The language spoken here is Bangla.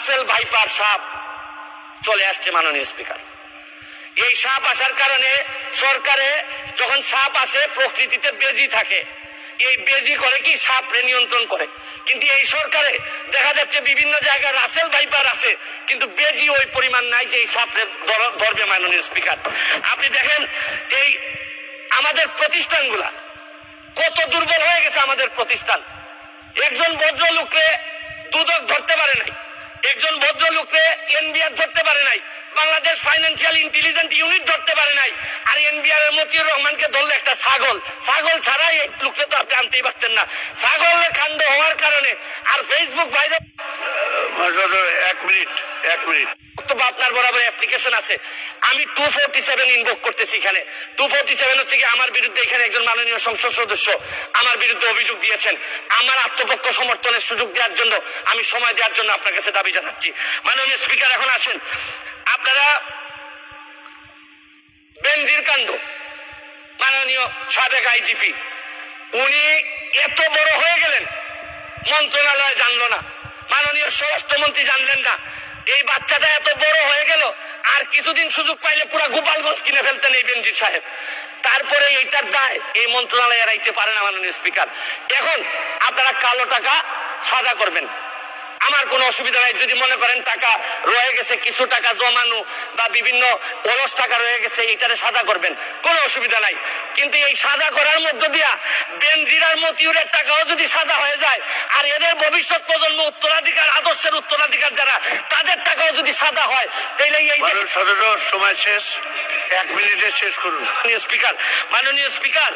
রাসেল ভাইপার সাপ চলে আসছে মাননীয় স্পিকার। এই সাপ আসার কারণে সরকারে যখন সাপ আসে প্রকৃতিতে বেজি থাকে, এই বেজি করে কি সাপরে নিয়ন্ত্রণ করে, কিন্তু এই সরকারে দেখা যাচ্ছে বিভিন্ন জায়গায় রাসেল ভাইপার আছে কিন্তু বেজি ওই পরিমাণ নাই যে এই সাপরে ধরবে। মাননীয় স্পিকার, আপনি দেখেন এই আমাদের প্রতিষ্ঠানগুলা কত দুর্বল হয়ে গেছে। আমাদের প্রতিষ্ঠান, একজন ভদ্রলোকরে দুদক ধরতে পারে নাই, একজন ভদ্রলোকরে এনবিআর ধরতে পারে নাই, বাংলাদেশ ফাইন্যান্সিয়াল ইন্টেলিজেন্স ইউনিট ধরতে পারে নাই। আর এনবিআর এর মতিউর রহমানকে ধরলে একটা ছাগল ছাড়াই এই লোককে তো আপনি আনতেই পারতেন না। ছাগলের কাণ্ড হওয়ার কারণে আর ফেসবুক বাইরে 1 মিনিট আপনার বরাবর অ্যাপ্লিকেশন আছে। আমি 247 ইনভোক করতেছি। এখানে 247 হচ্ছে কি আমার বিরুদ্ধে এখানে একজন মাননীয় সংসদ সদস্য আমার বিরুদ্ধে অভিযোগ দিয়েছেন। আমার আত্মপক্ষ সমর্থনের সুযোগ দেওয়ার জন্য, আমি সময় দেওয়ার জন্য আপনার কাছে দাবি জানাচ্ছি। মাননীয় স্পিকার, এখন আসেন আপনারা বেনজির কাণ্ড, মাননীয় সাবেক আইজিপি উনি এত বড় হয়ে গেলেন, মন্ত্রণালয় জানলো না, মাননীয় স্বরাষ্ট্রমন্ত্রী জানলেন না। এই বাচ্চাটা এত বড় হয়ে গেল, আর কিছুদিন সুযোগ পাইলে পুরো গোপালগঞ্জ কিনে ফেলতেন এই বেনজির সাহেব। তারপরে এইটার দায় এই মন্ত্রণালয় এড়াইতে পারে না। মাননীয় স্পিকার, এখন আপনারা কালো টাকা সাদা করবেন, আমার কোনো অসুবিধা নাই। যদি মনে করেন টাকা রয়ে গেছে, কিছু টাকা জমানো বা বিভিন্ন অলস টাকা রয়ে গেছে, এইটারে সাদা করবেন, কোনো অসুবিধা নাই। কিন্তু এই সাদা করার মধ্য দিয়া বেনজির আর মতিউরের টাকাও যদি সাদা হয়ে যায়, আর এদের ভবিষ্যৎ প্রজন্ম উত্তরাধিকার, আদর্শের উত্তরাধিকার যারা, তাদের টাকাও যদি সাদা হয়, তাহলে এই সময় শেষ, 1 মিনিটে শেষ করুন। মাননীয় স্পিকার